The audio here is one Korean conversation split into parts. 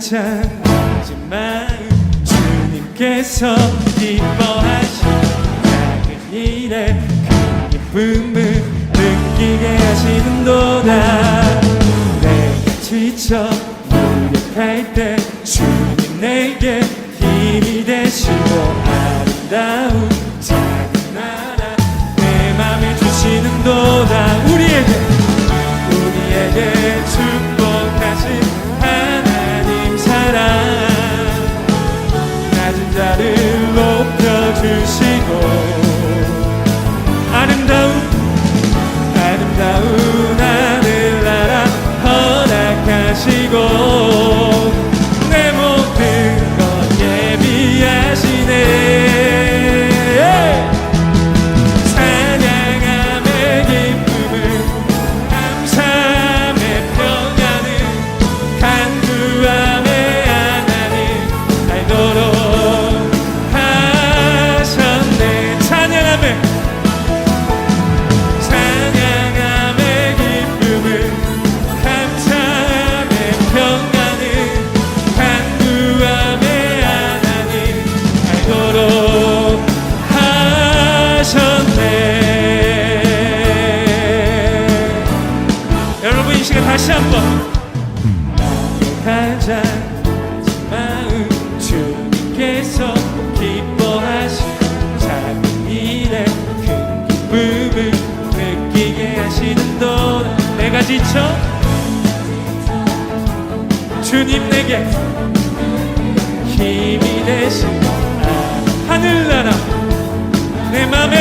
가장 낮은 마음 주님께서 기뻐하시는 작은 일에 큰 기쁨을 느끼게 하시는도다. 내가 지쳐 무력할 때 주님 내게 힘이 되시고 아름다운 작은 나라 내 맘에 주시는도다. 우리에게 축복하신 하나님 사랑 낮은 자를 높여주시고 아름다운 하늘나라 허락하시고 내 모든 것 예비하시네. 찬양함의 기쁨을 감사함의 평안을 간구함의 하나님 알도록 하셨네. 찬양함의 기쁨을 감사함의 평안을 간구함의 하나님 알도록 하셨네. 여러분 이 시간 다시 한번 가장 낮은 마음 주님께서 기뻐하신 작은 일에 큰 기쁨을 느끼게 하시는도다. 내가 지쳐 주님 내게 힘이 되시고 하늘나라 내 맘에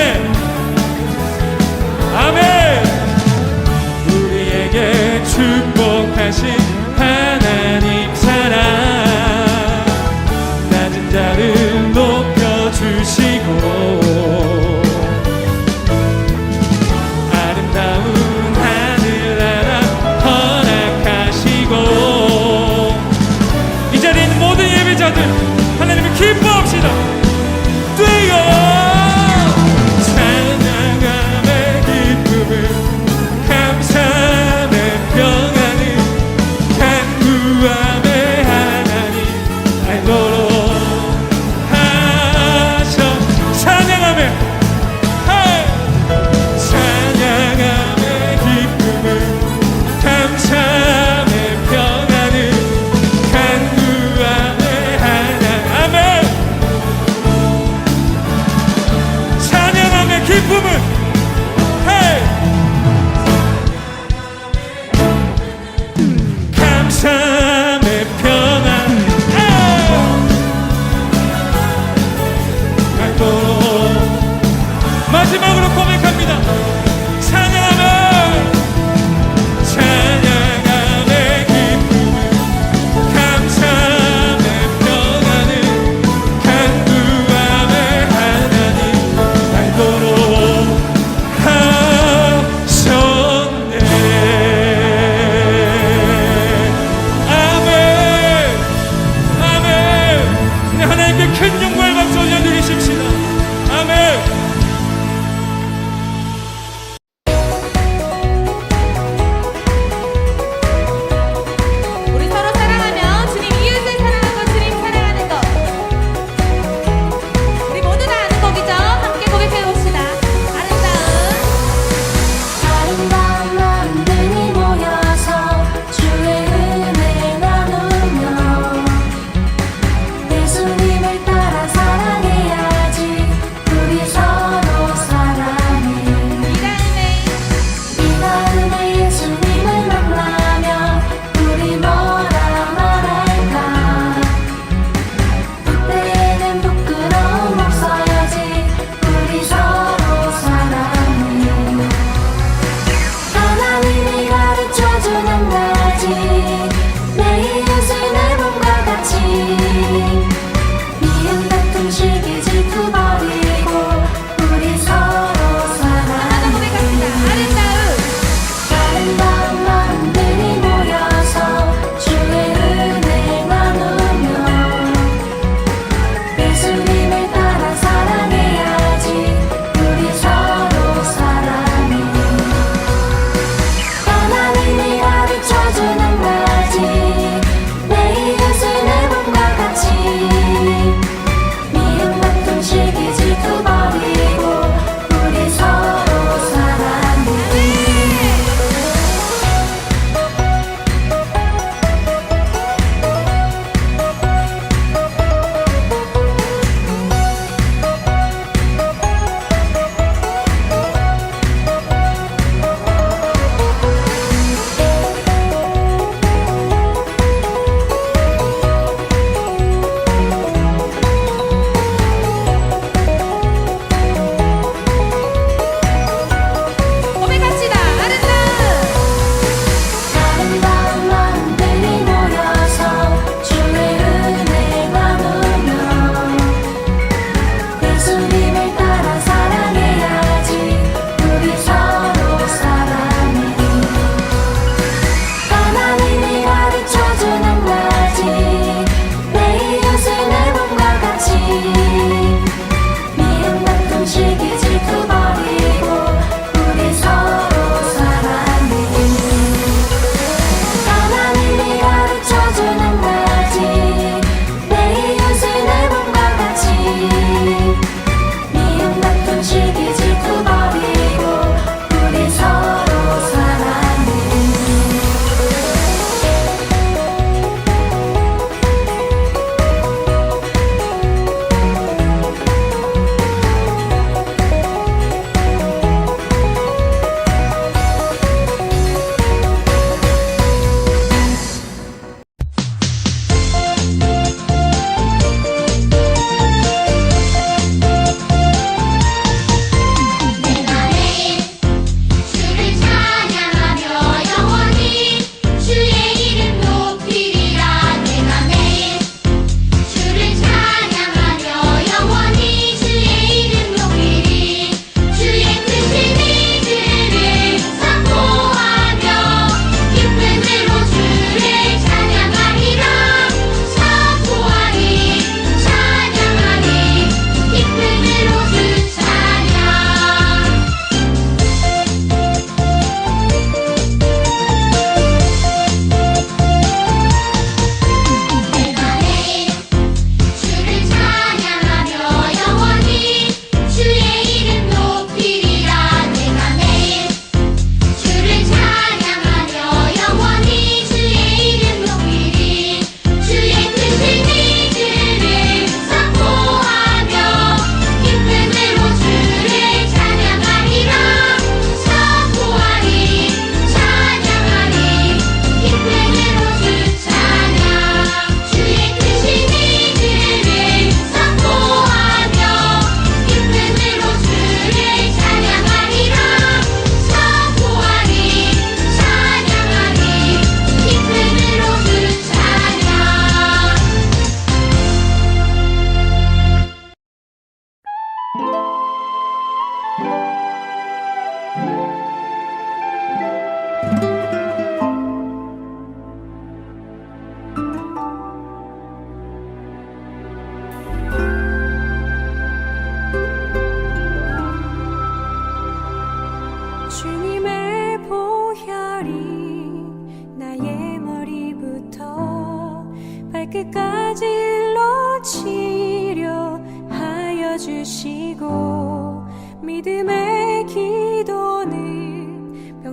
아멘. 우리에게 축복하신 하나님 사랑 낮은 자를 높여주시고 아름다운 하늘나라 허락하시고 이 자리에 있는 모든 예배자들 하나님을 기뻐합시다. 뛰어 찬양함의 기쁨을 감사함의 평안을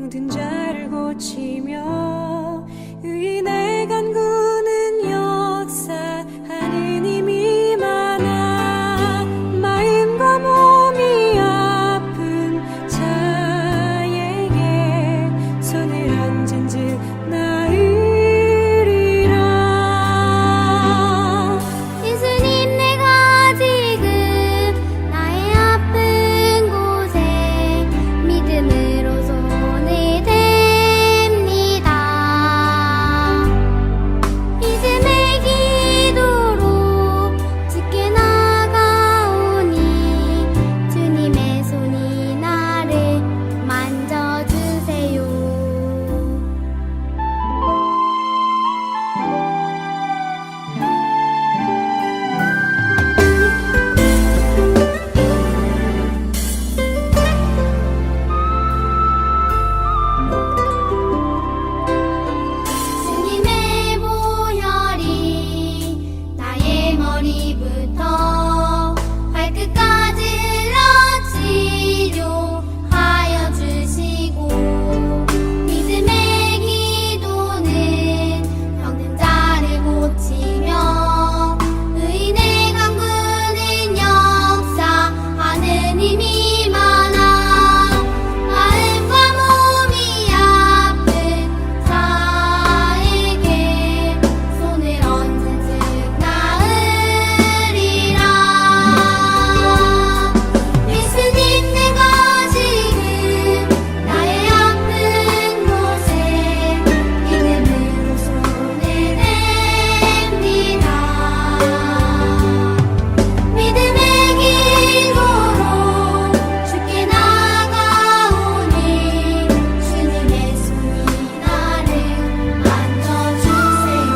병든 자를 고치며 의인의 간구는 역사하는 힘이 많아 마음과 몸이 아픈 자에게 손을 얹은즉 나으리라. 예수님 내가 지금 나의 아픈 곳에 믿음으로 손을 댑니다. 믿음의 기도로 주께 나가오니 주님의 손이 나를 만져주세요. 주님의 보혈이 나의 머리부터 발끝까지 흘러 치료하여 주시고 믿음의 기도는 병든 자를 고치며 의인의 간구는 역사하는 힘이 많아 마음과 몸이 아픈 자에게 손을 얹은즉 나으리라. 예수님 내가 지금 나의 아픈 곳에 믿음으로 손을 댑니다. 믿음의 기도로 주께 나가오니 주님의 손이 나를 만져주세요.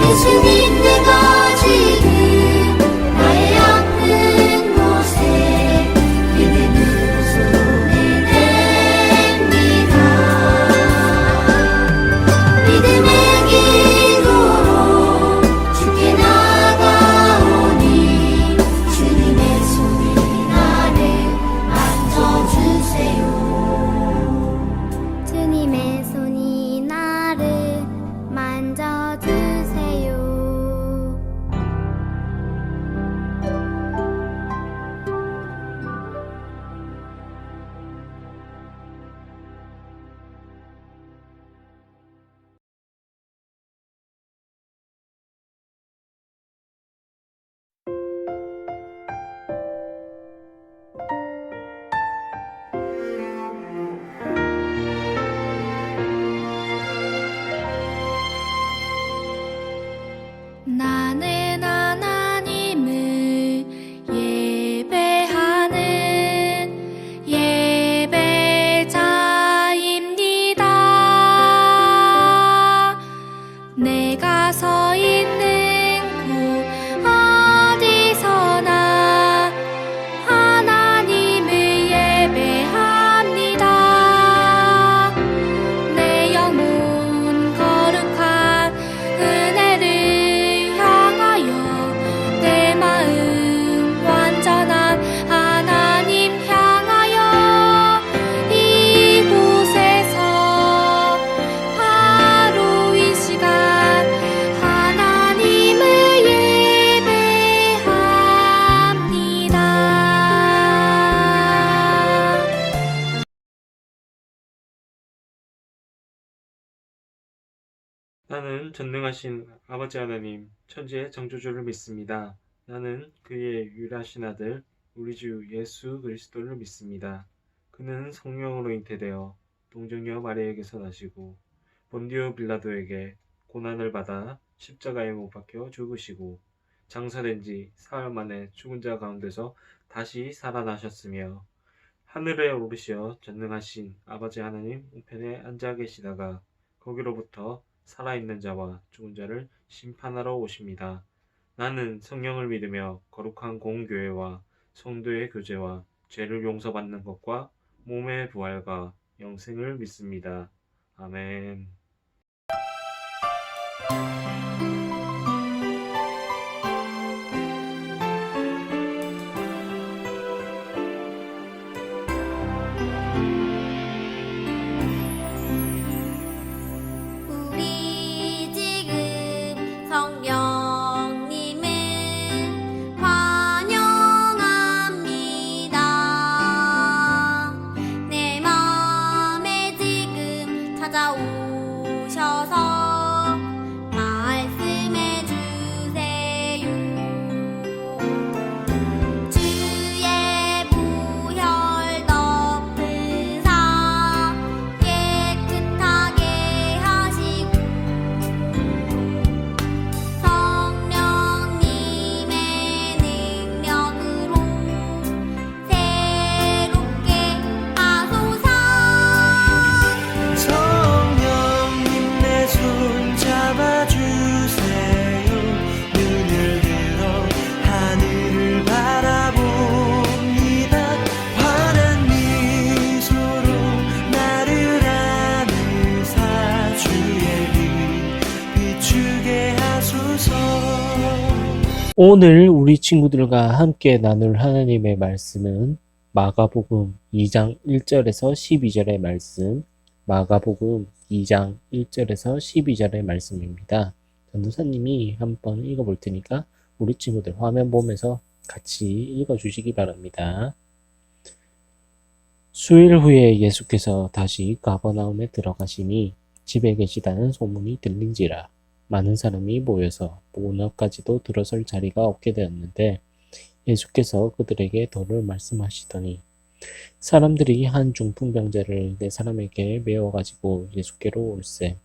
예수님 내가 지금 나의 아픈 곳에 믿음으로 손을 댑니다. 믿음의 기도로 주께 나가오니 주님의 손이 나를 만져주세요. 주님의 손이 나를 만져주세요. 나는 하나님을 예배하는 예배자입니다. 내가 서 있는 곳 어디서나 하나님을 예배합니다. 내 영혼 거룩한 은혜를 향하여 내 마음 완전한 하나님 향하여 이곳에서 바로 이 시간 하나님을 예배합니다. 나는 전능하신 아버지 하나님, 천지의 창조주를 믿습니다. 나는 그의 유일하신 아들, 우리 주 예수 그리스도를 믿습니다. 그는 성령으로 잉태되어 동정녀 마리아에게서 나시고 본디오 빌라도에게 고난을 받아 십자가에 못 박혀 죽으시고 장사된 지 사흘 만에 죽은 자 가운데서 다시 살아나셨으며 하늘에 오르시어 전능하신 아버지 하나님 우편에 앉아 계시다가 거기로부터 살아있는 자와 죽은 자를 심판하러 오십니다. 나는 성령을 믿으며 거룩한 공교회와 성도의 교제와 죄를 용서받는 것과 몸의 부활과 영생을 믿습니다. 아멘. 오늘 우리 친구들과 함께 나눌 하나님의 말씀은 마가복음 2장 1절에서 12절의 말씀, 마가복음 2장 1절에서 12절의 말씀입니다. 전도사님이 한번 읽어볼 테니까 우리 친구들 화면 보면서 같이 읽어주시기 바랍니다. 수일 후에 예수께서 다시 가버나움에 들어가시니 집에 계시다는 소문이 들린지라 많은 사람이 모여서 문앞까지도 들어설 자리가 없게 되었는데 예수께서 그들에게 도를 말씀하시더니 사람들이 한 중풍병자를 네 사람에게 메워 가지고 예수께로 올세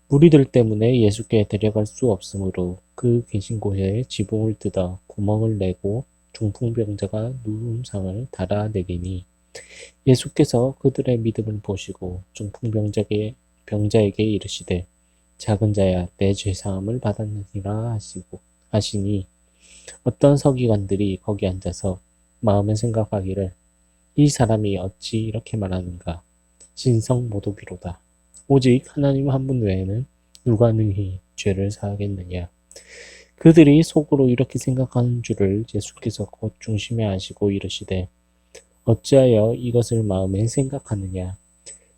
무리들 때문에 예수께 데려갈 수 없으므로 그 계신 곳에 지붕을 뜯어 구멍을 내고 중풍병자가 누운 상을 달아내리니 예수께서 그들의 믿음을 보시고 병자에게 이르시되 작은 자야 내 죄사함을 받았느니라 하시니 어떤 서기관들이 거기 앉아서 마음에 생각하기를 이 사람이 어찌 이렇게 말하는가 신성 모독이로다. 오직 하나님 한 분 외에는 누가 능히 죄를 사하겠느냐. 그들이 속으로 이렇게 생각하는 줄을 예수께서 곧 중심에 아시고 이르시되 어찌하여 이것을 마음에 생각하느냐.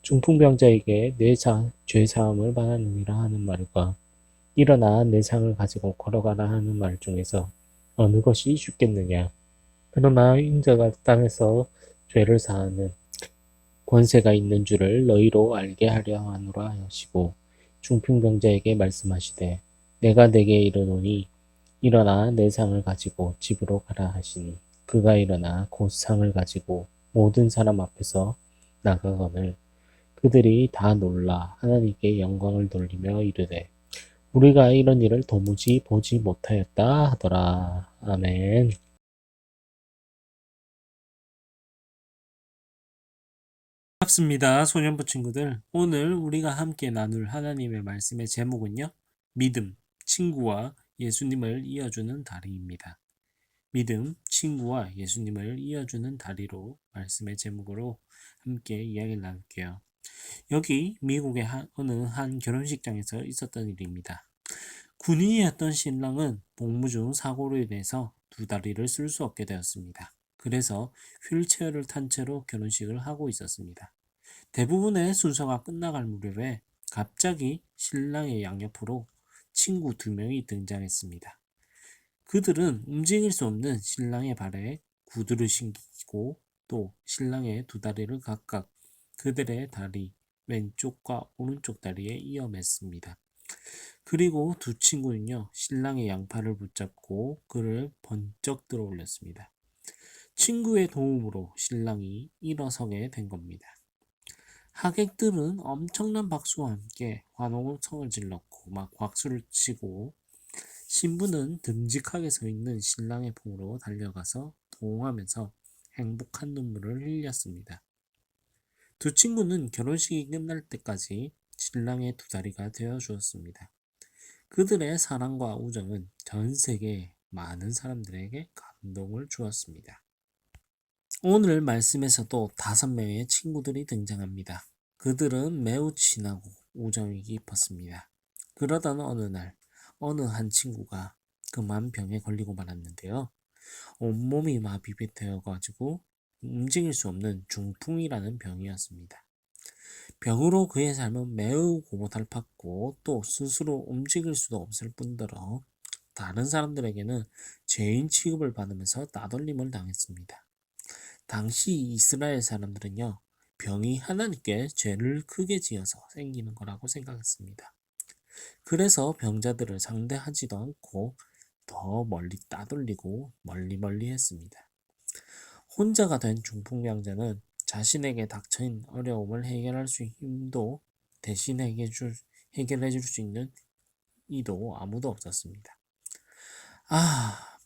중풍병자에게 내 죄사함을 받았느니라 하는 말과 일어나 내 상을 가지고 걸어가라 하는 말 중에서 어느 것이 쉽겠느냐. 그러나 인자가 땅에서 죄를 사하는 권세가 있는 줄을 너희로 알게 하려 하노라 하시고 중풍병자에게 말씀하시되 내가 내게 이르노니 일어나 내 상을 가지고 집으로 가라 하시니 그가 일어나 곧 상을 가지고 모든 사람 앞에서 나가거늘 그들이 다 놀라 하나님께 영광을 돌리며 이르되 우리가 이런 일을 도무지 보지 못하였다 하더라. 아멘. 반갑습니다. 소년부 친구들. 오늘 우리가 함께 나눌 하나님의 말씀의 제목은요. 믿음, 친구와 예수님을 이어주는 다리입니다. 믿음, 친구와 예수님을 이어주는 다리로 말씀의 제목으로 함께 이야기를 나눌게요. 여기 미국의 어느 한 결혼식장에서 있었던 일입니다. 군인이었던 신랑은 복무 중 사고로 인해서 두 다리를 쓸 수 없게 되었습니다. 그래서 휠체어를 탄 채로 결혼식을 하고 있었습니다. 대부분의 순서가 끝나갈 무렵에 갑자기 신랑의 양옆으로 친구 두 명이 등장했습니다. 그들은 움직일 수 없는 신랑의 발에 구두를 신기고 또 신랑의 두 다리를 각각 그들의 다리 왼쪽과 오른쪽 다리에 이어 맸습니다. 그리고 두 친구는요 신랑의 양팔을 붙잡고 그를 번쩍 들어 올렸습니다. 친구의 도움으로 신랑이 일어서게 된 겁니다. 하객들은 엄청난 박수와 함께 환호성을 질렀고 막 박수를 치고 신부는 듬직하게 서 있는 신랑의 품으로 달려가서 동하면서 행복한 눈물을 흘렸습니다. 두 친구는 결혼식이 끝날 때까지 신랑의 두 다리가 되어 주었습니다. 그들의 사랑과 우정은 전 세계 많은 사람들에게 감동을 주었습니다. 오늘 말씀에서도 5명의 친구들이 등장합니다. 그들은 매우 친하고 우정이 깊었습니다. 그러던 어느 날 어느 한 친구가 그만 병에 걸리고 말았는데요. 온몸이 마비되어가지고 움직일 수 없는 중풍이라는 병이었습니다. 병으로 그의 삶은 매우 고달팠고 또 스스로 움직일 수도 없을 뿐더러 다른 사람들에게는 죄인 취급을 받으면서 따돌림을 당했습니다. 당시 이스라엘 사람들은요, 병이 하나님께 죄를 크게 지어서 생기는 거라고 생각했습니다. 그래서 병자들을 상대하지도 않고 더 멀리 따돌리고 멀리 했습니다. 혼자가 된 중풍병자는 자신에게 닥쳐진 어려움을 해결할 수 있는 힘도 대신 해결해 줄 수 있는 이도 아무도 없었습니다.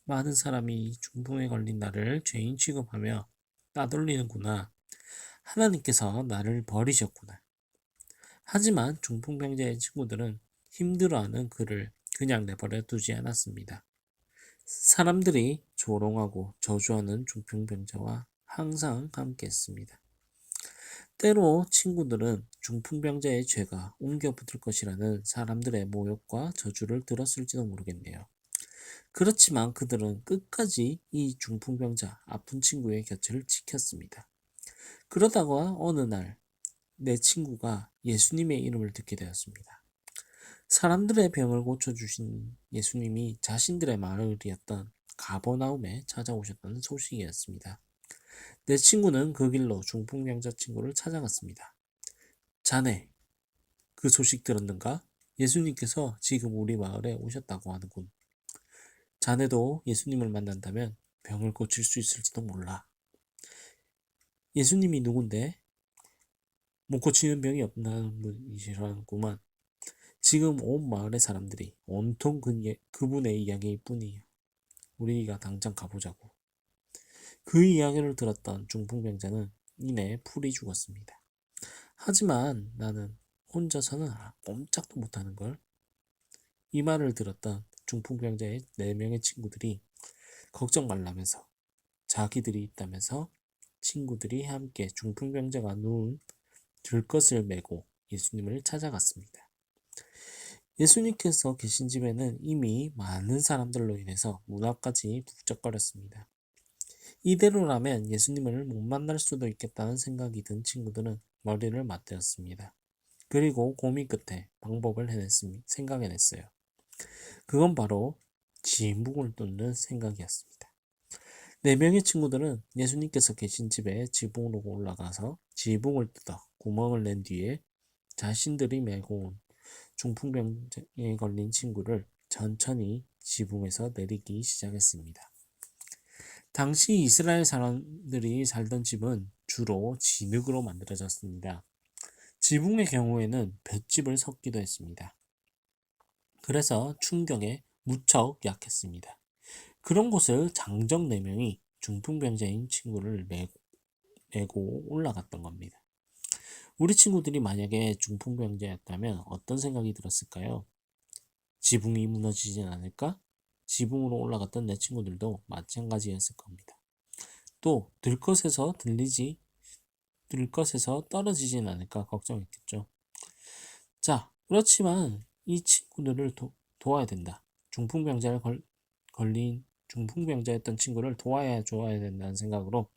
많은 사람이 중풍에 걸린 나를 죄인 취급하며 따돌리는구나. 하나님께서 나를 버리셨구나. 하지만 중풍병자의 친구들은 힘들어하는 그를 그냥 내버려 두지 않았습니다. 사람들이 조롱하고 저주하는 중풍병자와 항상 함께했습니다. 때로 친구들은 중풍병자의 죄가 옮겨 붙을 것이라는 사람들의 모욕과 저주를 들었을지도 모르겠네요. 그렇지만 그들은 끝까지 이 중풍병자 아픈 친구의 곁을 지켰습니다. 그러다가 어느 날 내 친구가 예수님의 이름을 듣게 되었습니다. 사람들의 병을 고쳐주신 예수님이 자신들의 마을이었던 가버나움에 찾아오셨다는 소식이었습니다. 내 친구는 그 길로 중풍병자 친구를 찾아갔습니다. 자네, 그 소식 들었는가? 예수님께서 지금 우리 마을에 오셨다고 하는군. 자네도 예수님을 만난다면 병을 고칠 수 있을지도 몰라. 예수님이 누군데? 못 고치는 병이 없다는 분이시라는구만. 지금 온 마을의 사람들이 온통 그분의 이야기일 뿐이에요. 우리가 당장 가보자고. 그 이야기를 들었던 중풍병자는 이내 풀이 죽었습니다. 하지만 나는 혼자서는 꼼짝도 못하는걸. 이 말을 들었던 중풍병자의 4명의 친구들이 걱정 말라면서 자기들이 있다면서 친구들이 함께 중풍병자가 누운 들것을 메고 예수님을 찾아갔습니다. 예수님께서 계신 집에는 이미 많은 사람들로 인해서 문 앞까지 북적거렸습니다. 이대로라면 예수님을 못 만날 수도 있겠다는 생각이 든 친구들은 머리를 맞대었습니다. 그리고 고민 끝에 방법을 생각해냈어요. 그건 바로 지붕을 뚫는 생각이었습니다. 4명의 친구들은 예수님께서 계신 집에 지붕으로 올라가서 지붕을 뜯어 구멍을 낸 뒤에 자신들이 메고 온 중풍병에 걸린 친구를 천천히 지붕에서 내리기 시작했습니다. 당시 이스라엘 사람들이 살던 집은 주로 진흙으로 만들어졌습니다. 지붕의 경우에는 볏짚을 섞기도 했습니다. 그래서 충격에 무척 약했습니다. 그런 곳을 장정 4명이 중풍병자인 친구를 메고 올라갔던 겁니다. 우리 친구들이 만약에 중풍병자였다면 어떤 생각이 들었을까요? 지붕이 무너지진 않을까? 지붕으로 올라갔던 내 친구들도 마찬가지였을 겁니다. 또 들것에서 떨어지진 않을까 걱정했겠죠. 자, 그렇지만 이 친구들을 도와야 된다. 걸린 중풍병자였던 친구를 도와야 된다는 생각으로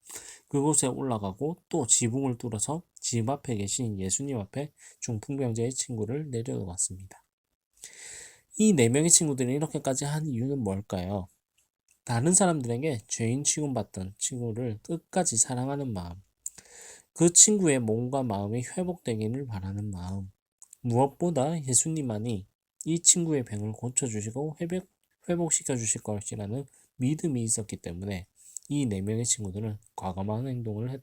그곳에 올라가고 또 지붕을 뚫어서 집 앞에 계신 예수님 앞에 중풍병자의 친구를 내려놓았습니다. 이 4명의 친구들이 이렇게까지 한 이유는 뭘까요? 다른 사람들에게 죄인 취급받던 친구를 끝까지 사랑하는 마음, 그 친구의 몸과 마음이 회복되기를 바라는 마음, 무엇보다 예수님만이 이 친구의 병을 고쳐주시고 회복시켜 주실 것이라는 믿음이 있었기 때문에 이 4명의 친구들은 과감한 행동을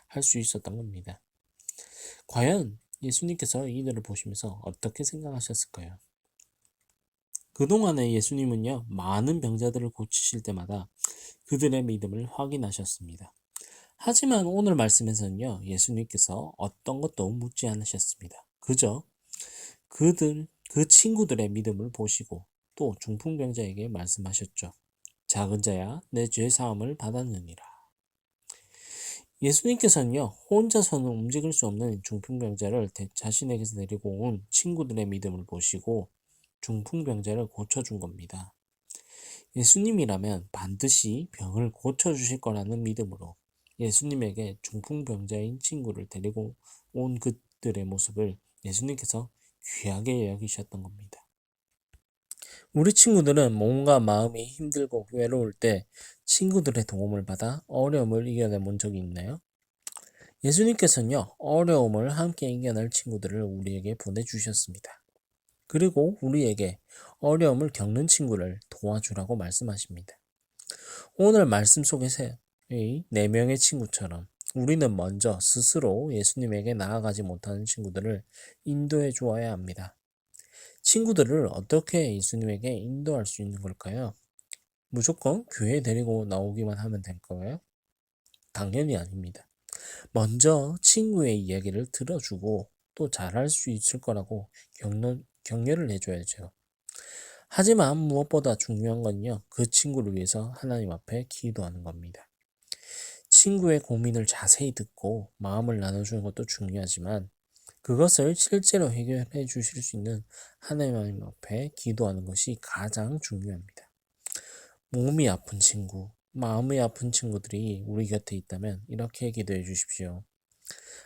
할 수 있었던 겁니다. 과연 예수님께서 이들을 보시면서 어떻게 생각하셨을까요? 그동안에 예수님은요, 많은 병자들을 고치실 때마다 그들의 믿음을 확인하셨습니다. 하지만 오늘 말씀에서는요, 예수님께서 어떤 것도 묻지 않으셨습니다. 그저 그 친구들의 믿음을 보시고 또 중풍병자에게 말씀하셨죠. 작은 자야, 내 죄 사함을 받았느니라. 예수님께서는요, 혼자서는 움직일 수 없는 중풍병자를 자신에게서 데리고 온 친구들의 믿음을 보시고 중풍병자를 고쳐준 겁니다. 예수님이라면 반드시 병을 고쳐주실 거라는 믿음으로 예수님에게 중풍병자인 친구를 데리고 온 그들의 모습을 예수님께서 귀하게 여기셨던 겁니다. 우리 친구들은 몸과 마음이 힘들고 외로울 때 친구들의 도움을 받아 어려움을 이겨내 본 적이 있나요? 예수님께서는요, 어려움을 함께 이겨낼 친구들을 우리에게 보내주셨습니다. 그리고 우리에게 어려움을 겪는 친구를 도와주라고 말씀하십니다. 오늘 말씀 속에서의 4명의 친구처럼 우리는 먼저 스스로 예수님에게 나아가지 못하는 친구들을 인도해 주어야 합니다. 친구들을 어떻게 예수님에게 인도할 수 있는 걸까요? 무조건 교회에 데리고 나오기만 하면 될까요? 당연히 아닙니다. 먼저 친구의 이야기를 들어주고 또 잘할 수 있을 거라고 격려를 해줘야죠. 하지만 무엇보다 중요한 건요, 그 친구를 위해서 하나님 앞에 기도하는 겁니다. 친구의 고민을 자세히 듣고 마음을 나눠주는 것도 중요하지만 그것을 실제로 해결해 주실 수 있는 하나님 앞에 기도하는 것이 가장 중요합니다. 몸이 아픈 친구, 마음이 아픈 친구들이 우리 곁에 있다면 이렇게 기도해 주십시오.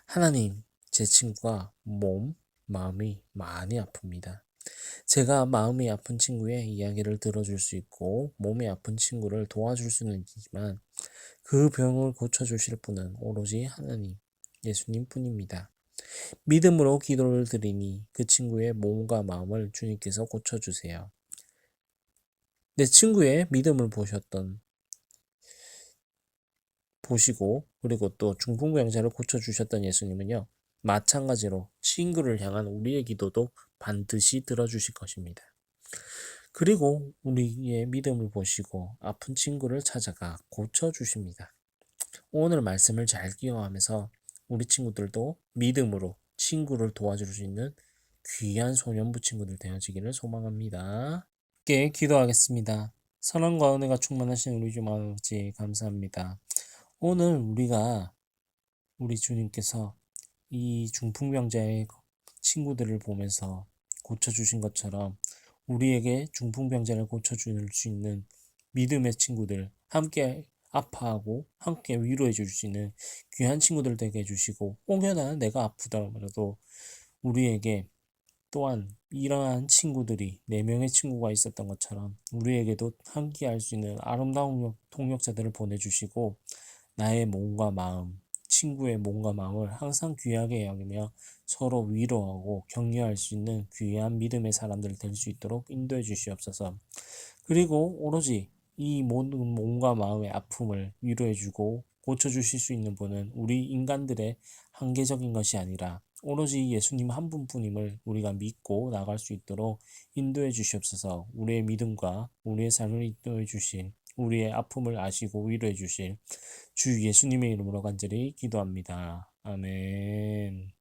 하나님, 제 친구가 마음이 많이 아픕니다. 제가 마음이 아픈 친구의 이야기를 들어줄 수 있고 몸이 아픈 친구를 도와줄 수는 있지만 그 병을 고쳐주실 분은 오로지 하나님, 예수님 뿐입니다. 믿음으로 기도를 드리니 그 친구의 몸과 마음을 주님께서 고쳐주세요. 내 친구의 믿음을 보시고 그리고 또 중풍병자를 고쳐주셨던 예수님은요. 마찬가지로 친구를 향한 우리의 기도도 반드시 들어주실 것입니다. 그리고 우리의 믿음을 보시고 아픈 친구를 찾아가 고쳐주십니다. 오늘 말씀을 잘 기억하면서 우리 친구들도 믿음으로 친구를 도와줄 수 있는 귀한 소년부 친구들 되어지기를 소망합니다. 함께 기도하겠습니다. 사랑과 은혜가 충만하신 우리 주 아버지 감사합니다. 오늘 우리 주님께서 이 중풍병자의 친구들을 보면서 고쳐주신 것처럼 우리에게 중풍병자를 고쳐줄 수 있는 믿음의 친구들, 함께 아파하고 함께 위로해 줄 수 있는 귀한 친구들 되게 해주시고, 혹여나 내가 아프다더라도 우리에게 또한 이러한 친구들이 4명의 친구가 있었던 것처럼 우리에게도 함께 할 수 있는 아름다운 통역자들을 보내주시고, 나의 몸과 마음, 친구의 몸과 마음을 항상 귀하게 여기며 서로 위로하고 격려할 수 있는 귀한 믿음의 사람들 될 수 있도록 인도해 주시옵소서. 그리고 오로지 이 모든 몸과 마음의 아픔을 위로해주고 고쳐주실 수 있는 분은 우리 인간들의 한계적인 것이 아니라 오로지 예수님 한 분뿐임을 우리가 믿고 나갈 수 있도록 인도해 주시옵소서. 우리의 믿음과 우리의 삶을 인도해 주신, 우리의 아픔을 아시고 위로해 주실 주 예수님의 이름으로 간절히 기도합니다. 아멘.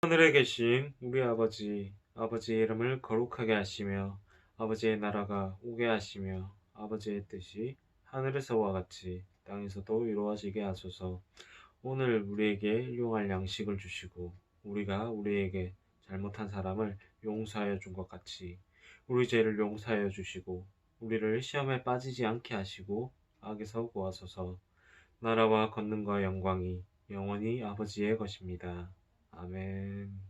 하늘에 계신 우리 아버지, 아버지의 이름을 거룩하게 하시며 아버지의 나라가 오게 하시며 아버지의 뜻이 하늘에서와 같이 땅에서도 이루어지게 하소서. 오늘 우리에게 일용할 양식을 주시고 우리가 우리에게 잘못한 사람을 용서하여 준 것 같이 우리 죄를 용서하여 주시고 우리를 시험에 빠지지 않게 하시고 악에서 구하소서. 나라와 권능과 영광이 영원히 아버지의 것입니다. 아멘.